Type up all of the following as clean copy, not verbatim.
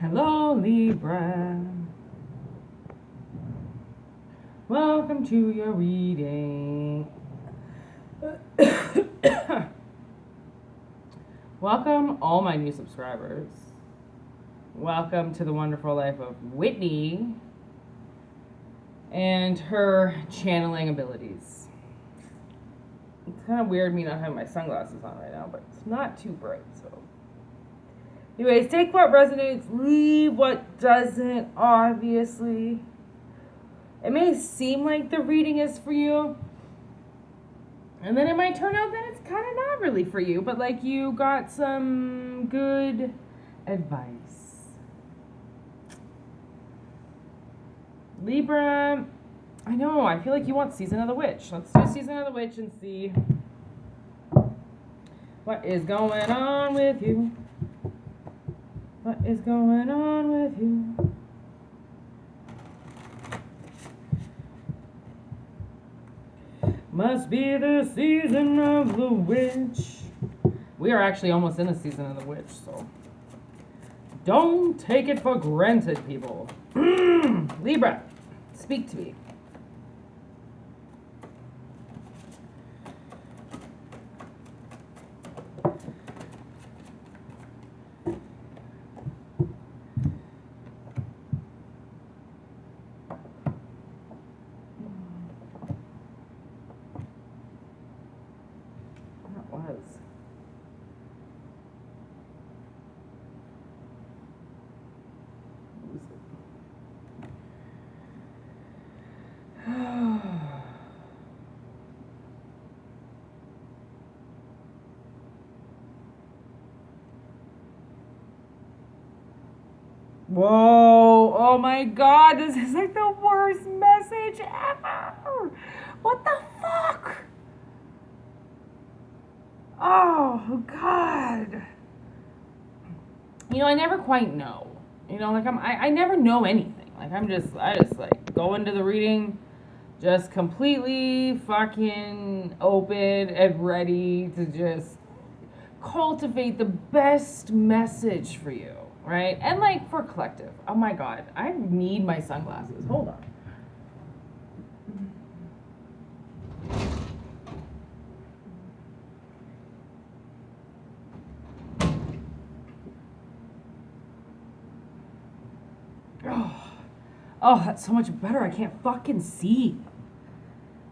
Hello, Libra. Welcome to your reading. Welcome, all my new subscribers. Welcome to the wonderful life of Whitney and her channeling abilities. It's kind of weird me not having my sunglasses on right now, but it's not too bright, so. Anyways, take what resonates, leave what doesn't, obviously. It may seem like the reading is for you, and then it might turn out that it's kind of not really for you, but like you got some good advice. Libra, I know, I feel like you want Season of the Witch. Let's do Season of the Witch and see what is going on with you. What is going on with you? Must be the season of the witch. We are actually almost in the season of the witch, so don't take it for granted, people. Libra, speak to me. Whoa, oh my god, this is like the worst message ever. What the fuck? Oh god. You know, I never quite know. You know, like I never know anything. Like I just like go into the reading just completely fucking open and ready to just cultivate the best message for you. Right? And like for collective. Oh my god. I need my sunglasses. Hold on. Oh, that's so much better. I can't fucking see.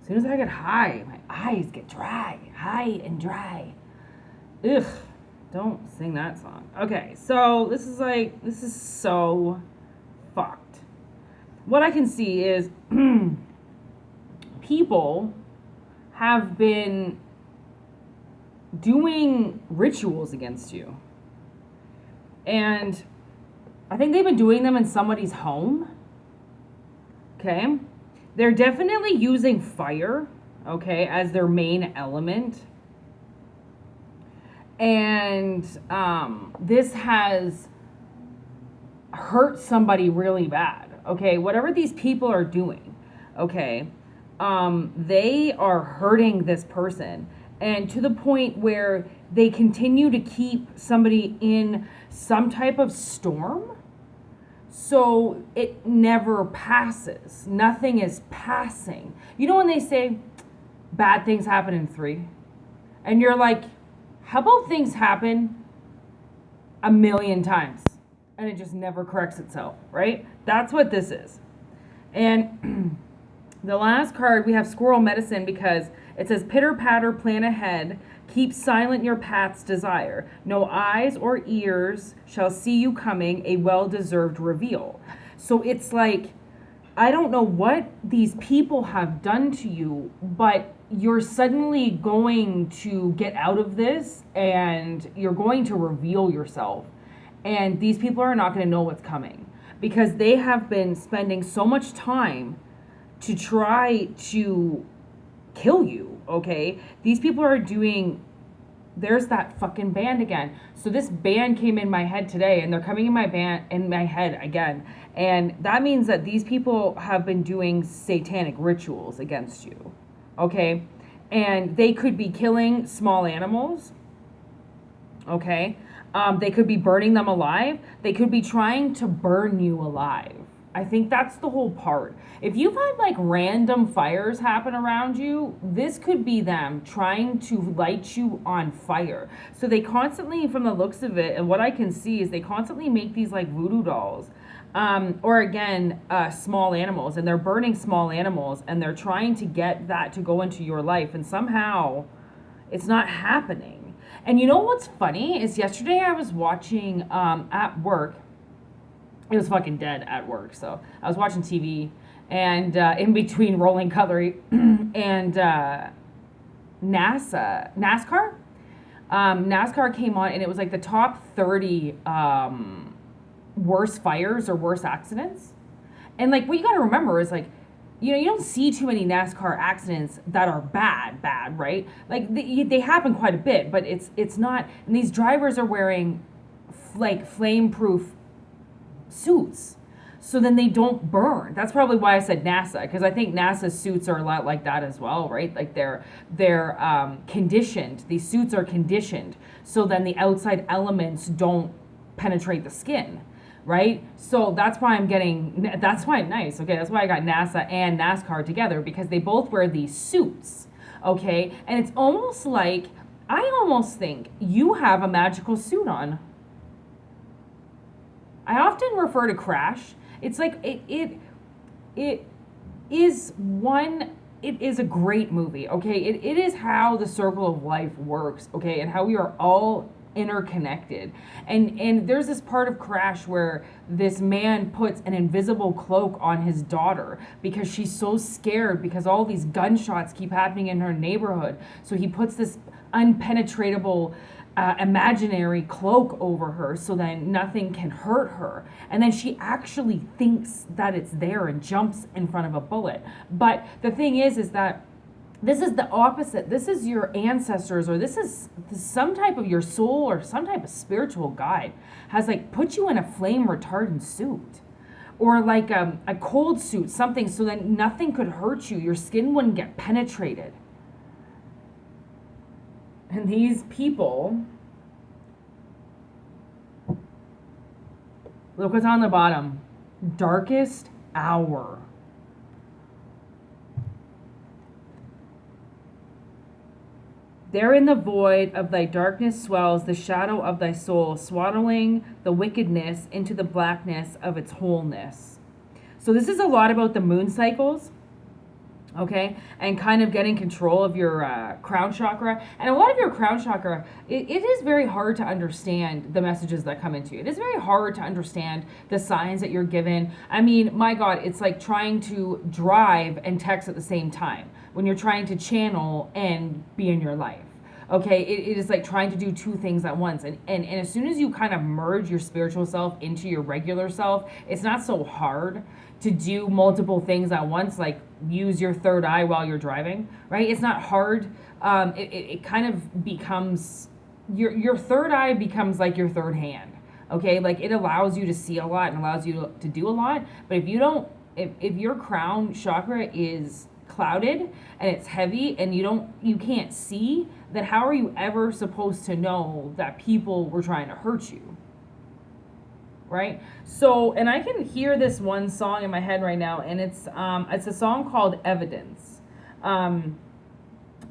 As soon as I get high, my eyes get dry. High and dry. Ugh. Don't sing that song. Okay, so this is so fucked. What I can see is people have been doing rituals against you. And I think they've been doing them in somebody's home. Okay? They're definitely using fire, okay, as their main element. And this has hurt somebody really bad, okay? Whatever these people are doing, okay, they are hurting this person. And to the point where they continue to keep somebody in some type of storm. So it never passes. Nothing is passing. You know when they say bad things happen in 3? And you're like, how about things happen 1,000,000 times and it just never corrects itself, right? That's what this is. And the last card, we have Squirrel Medicine because it says, pitter patter, plan ahead, keep silent your path's desire. No eyes or ears shall see you coming, a well-deserved reveal. So it's like, I don't know what these people have done to you, but you're suddenly going to get out of this and you're going to reveal yourself. And these people are not going to know what's coming because they have been spending so much time to try to kill you, okay? These people are doing, there's that fucking band again. So this band came in my head today and they're coming in my head again. And that means that these people have been doing satanic rituals against you. Okay? And they could be killing small animals. Okay? They could be burning them alive. They could be trying to burn you alive. I think that's the whole part. If you've had like random fires happen around you, this could be them trying to light you on fire. So they constantly, from the looks of it, and what I can see is they constantly make these like voodoo dolls. Or again, small animals, and they're burning small animals, and they're trying to get that to go into your life, and somehow it's not happening. And you know what's funny is yesterday I was watching at work. It was fucking dead at work, so I was watching TV, and in between rolling cutlery and NASCAR. NASCAR came on, and it was like the top 30 worst fires or worst accidents. And like what you got to remember is like, you know, you don't see too many NASCAR accidents that are bad, right? Like they happen quite a bit, but it's not. And these drivers are wearing like flame-proof suits, so then they don't burn. That's probably why I said NASA, because I think NASA's suits are a lot like that as well, right? Like they're conditioned. These suits are conditioned, so then the outside elements don't penetrate the skin, right? So that's why that's why nice. Okay, that's why I got NASA and NASCAR together, because they both wear these suits. Okay, and it's almost like I almost think you have a magical suit on. I often refer to Crash. It's like it is a great movie, okay? It is how the circle of life works, okay? And how we are all interconnected. And there's this part of Crash where this man puts an invisible cloak on his daughter because she's so scared because all these gunshots keep happening in her neighborhood. So he puts this unpenetratable imaginary cloak over her so then nothing can hurt her. And then she actually thinks that it's there and jumps in front of a bullet. But the thing is that this is the opposite. This is your ancestors, or this is some type of your soul or some type of spiritual guide has like put you in a flame retardant suit. Or like a cold suit, something so that nothing could hurt you. Your skin wouldn't get penetrated. And these people, look what's on the bottom. Darkest hour. There in the void of thy darkness swells the shadow of thy soul, swaddling the wickedness into the blackness of its wholeness. So this is a lot about the moon cycles. Okay, and kind of getting control of your crown chakra. And a lot of your crown chakra, it is very hard to understand the messages that come into you. It is very hard to understand the signs that you're given. I mean, my God, it's like trying to drive and text at the same time when you're trying to channel and be in your life. Okay, it is like trying to do two things at once. And as soon as you kind of merge your spiritual self into your regular self, it's not so hard to do multiple things at once, like use your third eye while you're driving, right? It's not hard. It kind of becomes, your third eye becomes like your third hand, okay? Like it allows you to see a lot and allows you to do a lot. But if you don't, if your crown chakra is clouded and it's heavy and you can't see, then how are you ever supposed to know that people were trying to hurt you? Right? So, and I can hear this one song in my head right now, and it's a song called Evidence. And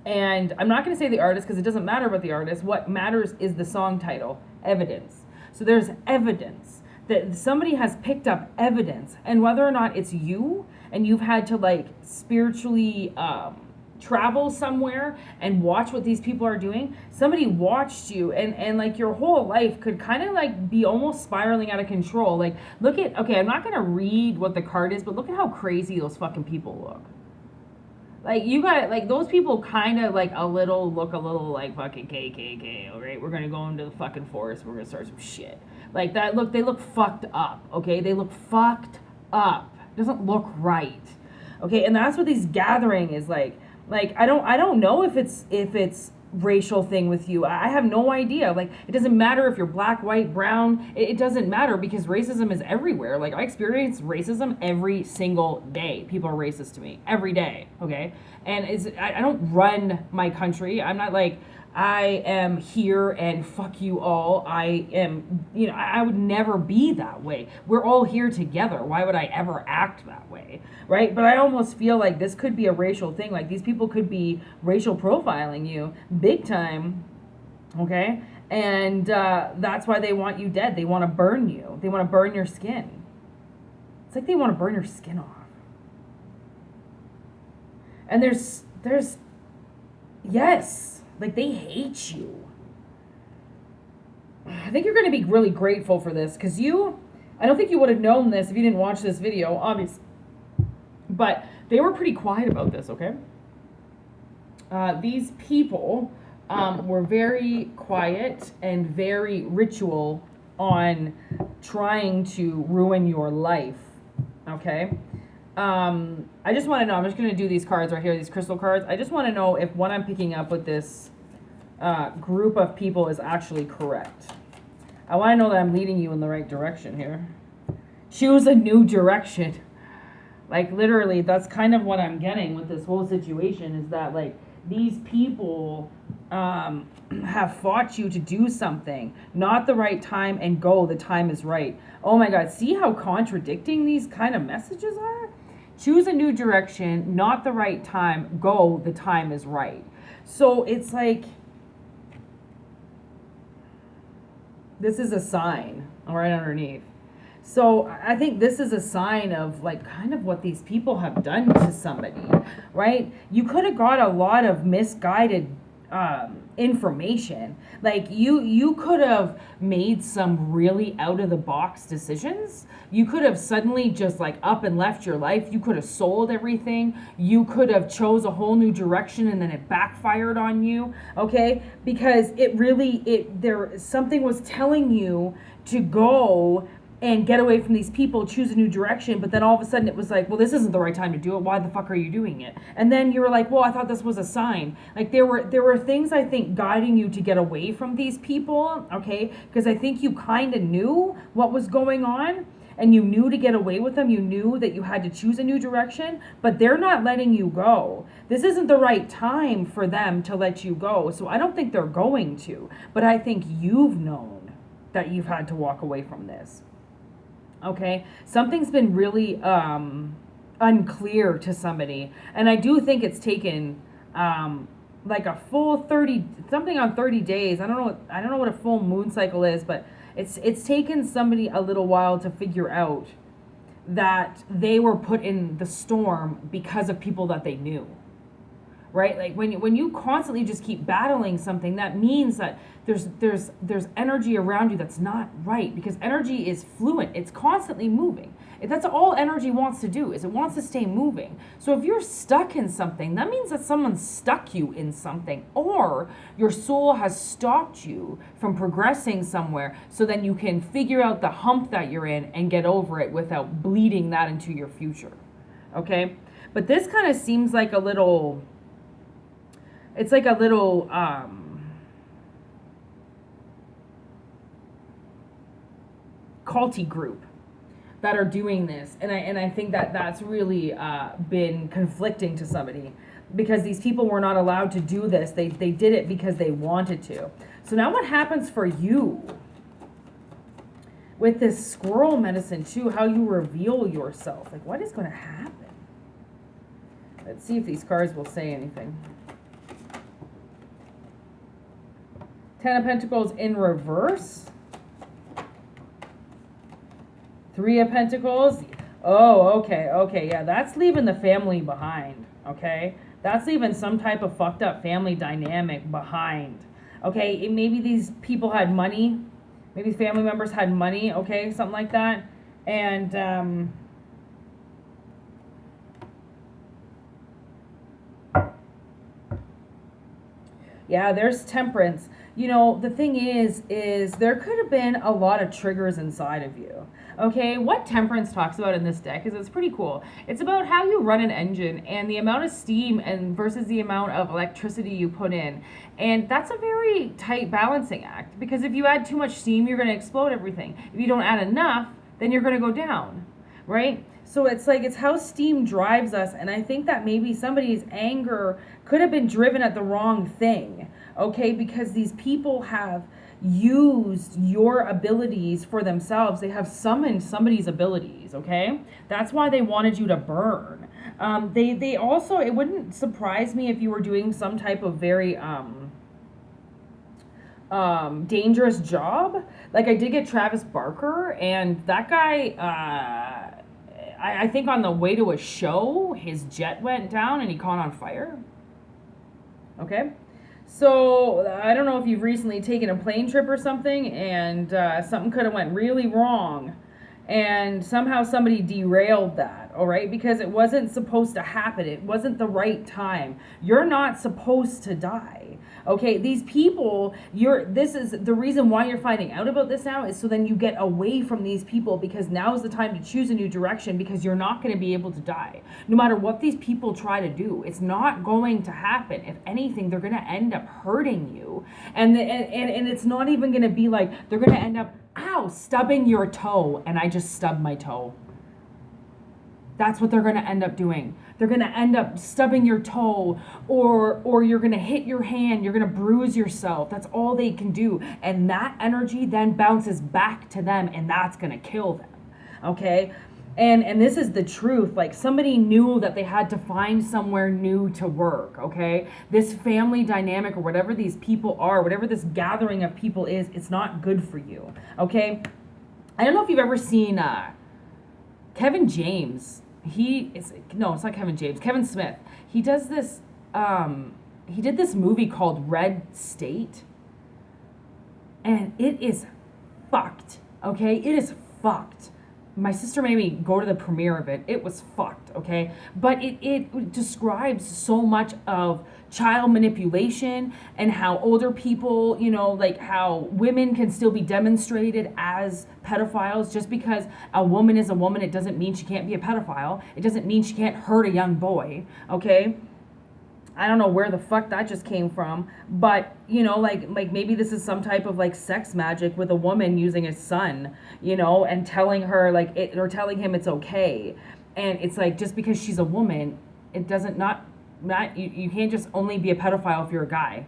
I'm not going to say the artist because it doesn't matter about the artist. What matters is the song title, Evidence. So there's evidence that somebody has picked up evidence, and whether or not it's you and you've had to like spiritually travel somewhere and watch what these people are doing. Somebody watched you, and like your whole life could kind of like be almost spiraling out of control. Like look at, okay, I'm not going to read what the card is, but look at how crazy those fucking people look. Like you got, like those people kind of like look a little like fucking KKK, all right? We're going to go into the fucking forest. We're going to start some shit. Like that look, they look fucked up, okay? They look fucked up. It doesn't look right. Okay? And that's what these gathering is like. Like I don't know if it's racial thing with you. I have no idea. Like it doesn't matter if you're black, white, brown. It doesn't matter because racism is everywhere. Like I experience racism every single day. People are racist to me every day. Okay, and I don't run my country. I'm not like I am here and fuck you all. I am, I would never be that way. We're all here together. Why would I ever act that way? Right? But I almost feel like this could be a racial thing. Like these people could be racial profiling you big time. Okay? And that's why they want you dead. They want to burn you. They want to burn your skin. It's like they want to burn your skin off. And there's yes, like they hate you. I think you're going to be really grateful for this because I don't think you would have known this if you didn't watch this video, obviously. But they were pretty quiet about this, okay? These people were very quiet and very ritual on trying to ruin your life, okay? I just want to know, I'm just going to do these cards right here, these crystal cards. I just want to know if what I'm picking up with this group of people is actually correct. I want to know that I'm leading you in the right direction here. Choose a new direction. Like literally, that's kind of what I'm getting with this whole situation is that like these people have fought you to do something, not the right time and go, the time is right. Oh my God, see how contradicting these kind of messages are? Choose a new direction, not the right time, go, the time is right. So it's like, this is a sign, all right, underneath. So I think this is a sign of like kind of what these people have done to somebody, right? You could have got a lot of misguided information. Like you could have made some really out of the box decisions. You could have suddenly just like up and left your life. You could have sold everything. You could have chose a whole new direction and then it backfired on you. Okay? Because something was telling you to go and get away from these people, choose a new direction, but then all of a sudden it was like, well, this isn't the right time to do it. Why the fuck are you doing it? And then you were like, well, I thought this was a sign. Like there were things, I think, guiding you to get away from these people, okay? Because I think you kind of knew what was going on and you knew to get away with them. You knew that you had to choose a new direction, but they're not letting you go. This isn't the right time for them to let you go. So I don't think they're going to, but I think you've known that you've had to walk away from this. Okay, something's been really unclear to somebody, and I do think it's taken like a full 30 days. I don't know what a full moon cycle is, but it's taken somebody a little while to figure out that they were put in the storm because of people that they knew. Right? Like when you constantly just keep battling something, that means that there's energy around you that's not right, because energy is fluent. It's constantly moving. That's all energy wants to do, is it wants to stay moving. So if you're stuck in something, that means that someone stuck you in something, or your soul has stopped you from progressing somewhere so then you can figure out the hump that you're in and get over it without bleeding that into your future. Okay? But this kind of seems like a little... It's like a little culty group that are doing this, and I think that that's really been conflicting to somebody, because these people were not allowed to do this. They did it because they wanted to. So now what happens for you with this squirrel medicine too? How you reveal yourself? Like what is going to happen? Let's see if these cards will say anything. 10 of Pentacles in reverse. 3 of Pentacles. Oh, okay. Yeah, that's leaving the family behind, okay? That's leaving some type of fucked up family dynamic behind, okay? Maybe these people had money. Maybe family members had money, okay? Something like that. And, yeah, there's Temperance. You know, the thing is there could have been a lot of triggers inside of you. Okay, what Temperance talks about in this deck is it's pretty cool. It's about how you run an engine and the amount of steam and versus the amount of electricity you put in. And that's a very tight balancing act, because if you add too much steam, you're going to explode everything. If you don't add enough, then you're going to go down, right? So it's like, it's how steam drives us. And I think that maybe somebody's anger could have been driven at the wrong thing. okay? Because these people have used your abilities for themselves. They have summoned somebody's abilities, okay? That's why they wanted you to burn. They also, it wouldn't surprise me if you were doing some type of very dangerous job. Like, I did get Travis Barker, and that guy, I think on the way to a show, his jet went down and he caught on fire. Okay? So, I don't know if you've recently taken a plane trip or something, and something could have went really wrong. And somehow somebody derailed that, all right? Because it wasn't supposed to happen. It wasn't the right time. You're not supposed to die. Okay, these people, this is the reason why you're finding out about this now, is so then you get away from these people, because now is the time to choose a new direction, because you're not going to be able to die. No matter what these people try to do, it's not going to happen. If anything, they're going to end up hurting you. And it's not even going to be like they're going to end up, ow, stubbing your toe, and I just stubbed my toe. That's what they're going to end up doing. They're going to end up stubbing your toe, or you're going to hit your hand. You're going to bruise yourself. That's all they can do. And that energy then bounces back to them, and that's going to kill them. Okay? And this is the truth. Like, somebody knew that they had to find somewhere new to work, okay? This family dynamic, or whatever these people are, whatever this gathering of people is, it's not good for you, okay? I don't know if you've ever seen Kevin James. It's not Kevin James. Kevin Smith. He does this, he did this movie called Red State. And it is fucked, okay? It is fucked. My sister made me go to the premiere of it. It was fucked, okay? But it describes so much of child manipulation, and how older people, like how women can still be demonstrated as pedophiles. Just because a woman is a woman, it doesn't mean she can't be a pedophile. It doesn't mean she can't hurt a young boy, okay? I don't know where the fuck that just came from, but like maybe this is some type of like sex magic with a woman using a son, and telling her or telling him it's okay. And it's like, just because she's a woman, it doesn't you can't just only be a pedophile if you're a guy.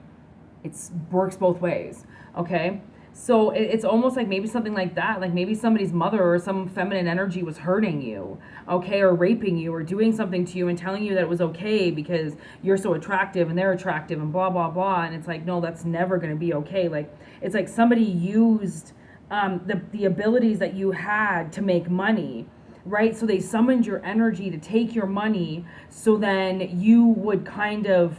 It works both ways, okay? So it's almost like maybe something like that. Like, maybe somebody's mother or some feminine energy was hurting you, okay, or raping you, or doing something to you and telling you that it was okay because you're so attractive and they're attractive and blah, blah, blah. And it's like, no, that's never going to be okay. Like, it's like somebody used the abilities that you had to make money, right? So they summoned your energy to take your money, so then you would kind of,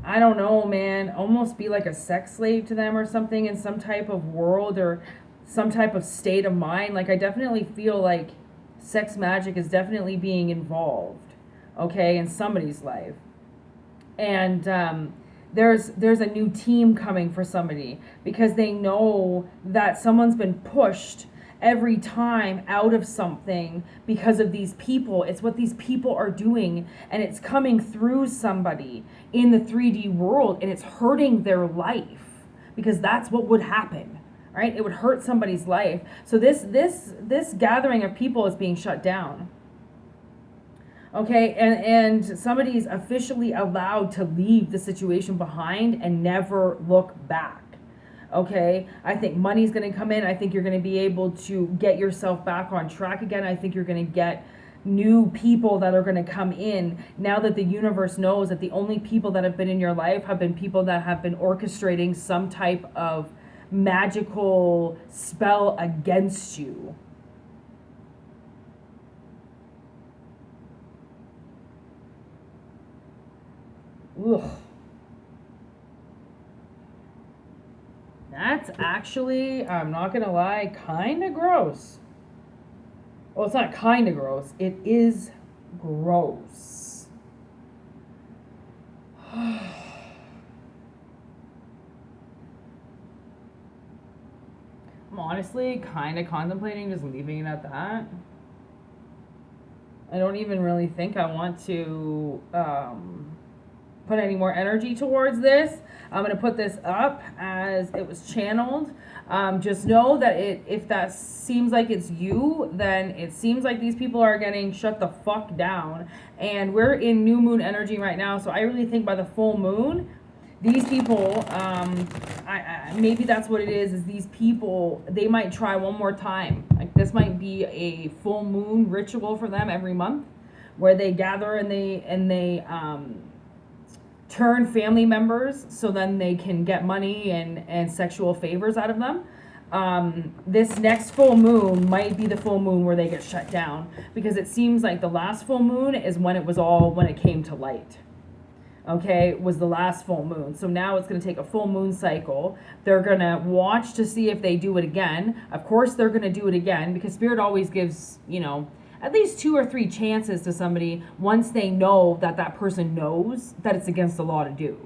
I don't know, man, almost be like a sex slave to them or something, in some type of world or some type of state of mind. Like, I definitely feel like sex magic is definitely being involved, okay, in somebody's life. And there's a new team coming for somebody, because they know that someone's been pushed every time out of something because of these people. It's what these people are doing, and it's coming through somebody in the 3D world, and it's hurting their life, because that's what would happen, right? It would hurt somebody's life. So this gathering of people is being shut down, okay? And somebody's officially allowed to leave the situation behind and never look back. Okay, I think money's going to come in. I think you're going to be able to get yourself back on track again. I think you're going to get new people that are going to come in, now that the universe knows that the only people that have been in your life have been people that have been orchestrating some type of magical spell against you. Ugh. That's actually, I'm not going to lie, kind of gross. Well, it's not kind of gross. It is gross. I'm honestly kind of contemplating just leaving it at that. I don't even really think I want to put any more energy towards this. I'm going to put this up as it was channeled. Just know that if that seems like it's you, then it seems like these people are getting shut the fuck down. And we're in new moon energy right now, so I really think by the full moon, these people, maybe that's what it is these people, they might try one more time. Like, this might be a full moon ritual for them every month, where they gather and they turn family members so then they can get money and sexual favors out of them. This next full moon might be the full moon where they get shut down, because it seems like the last full moon is when it came to light. Okay, was the last full moon. So now it's going to take a full moon cycle. They're going to watch to see if they do it again. Of course, they're going to do it again, because Spirit always gives, at least 2 or 3 chances to somebody once they know that person knows that it's against the law to do.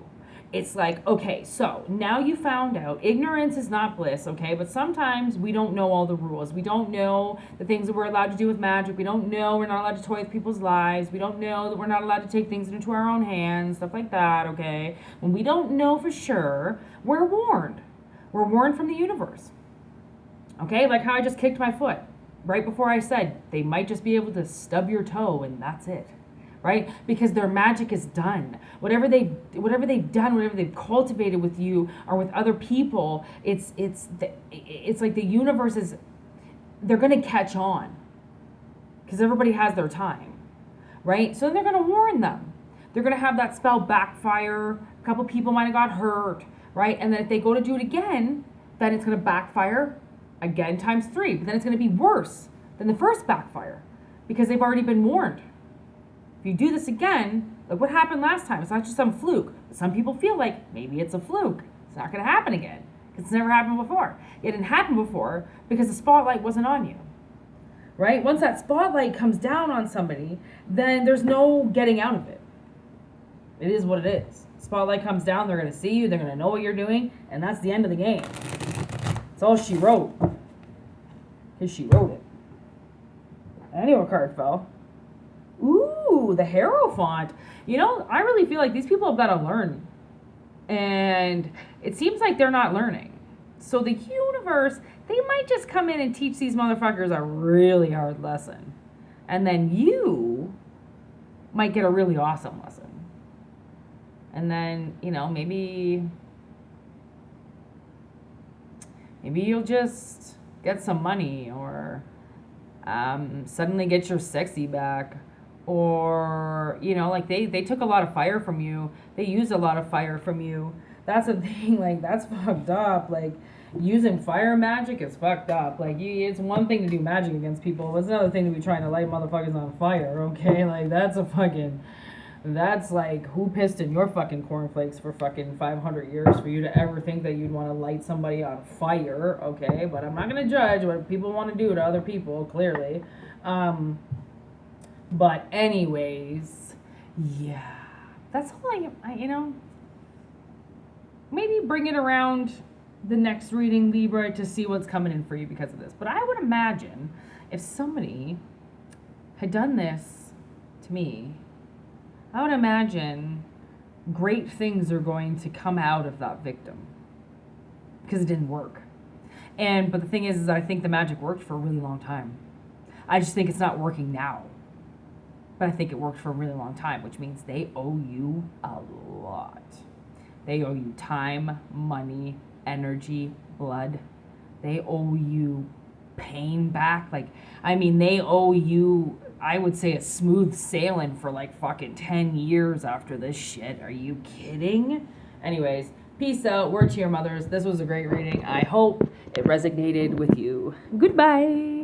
It's like, okay, so now you found out. Ignorance is not bliss, okay? But sometimes we don't know all the rules. We don't know the things that we're allowed to do with magic. We don't know we're not allowed to toy with people's lives. We don't know that we're not allowed to take things into our own hands, stuff like that, okay? When we don't know for sure, we're warned. We're warned from the universe, okay? Like how I just kicked my foot right before I said they might just be able to stub your toe and that's it. Right? Because their magic is done. Whatever they've done, whatever they've cultivated with you or with other people, it's like the universe is, they're going to catch on, because everybody has their time, right? So they're going to warn them. They're going to have that spell backfire. A couple people might have got hurt, right? And then if they go to do it again, then it's going to backfire again times 3. But then it's going to be worse than the first backfire, because they've already been warned. If you do this again, like what happened last time, it's not just some fluke. But some people feel like maybe it's a fluke. It's not going to happen again, because it's never happened before. It didn't happen before because the spotlight wasn't on you, right? Once that spotlight comes down on somebody, then there's no getting out of it. It is what it is. Spotlight comes down, they're going to see you, they're going to know what you're doing, and that's the end of the game. That's all she wrote, because she wrote it. Anyway, card fell. Ooh, the Hierophant. I really feel like these people have got to learn. And it seems like they're not learning. So the universe, they might just come in and teach these motherfuckers a really hard lesson. And then you might get a really awesome lesson. And then, maybe you'll just get some money, or suddenly get your sexy back. Or, like they took a lot of fire from you. They used a lot of fire from you. That's a thing, like, that's fucked up. Like, using fire magic is fucked up. Like, it's one thing to do magic against people. It's another thing to be trying to light motherfuckers on fire, okay? Like, that's like, who pissed in your fucking cornflakes for fucking 500 years for you to ever think that you'd want to light somebody on fire, okay? But I'm not going to judge what people want to do to other people, clearly. But anyways, yeah, that's all maybe bring it around the next reading, Libra, to see what's coming in for you because of this. But I would imagine if somebody had done this to me, I would imagine great things are going to come out of that victim, because it didn't work. But the thing is I think the magic worked for a really long time. I just think it's not working now. But I think it worked for a really long time, which means they owe you a lot. They owe you time, money, energy, blood. They owe you pain back. They owe you, I would say, a smooth sailing for like fucking 10 years after this shit. Are you kidding? Anyways, peace out. Word to your mothers. This was a great reading. I hope it resonated with you. Goodbye.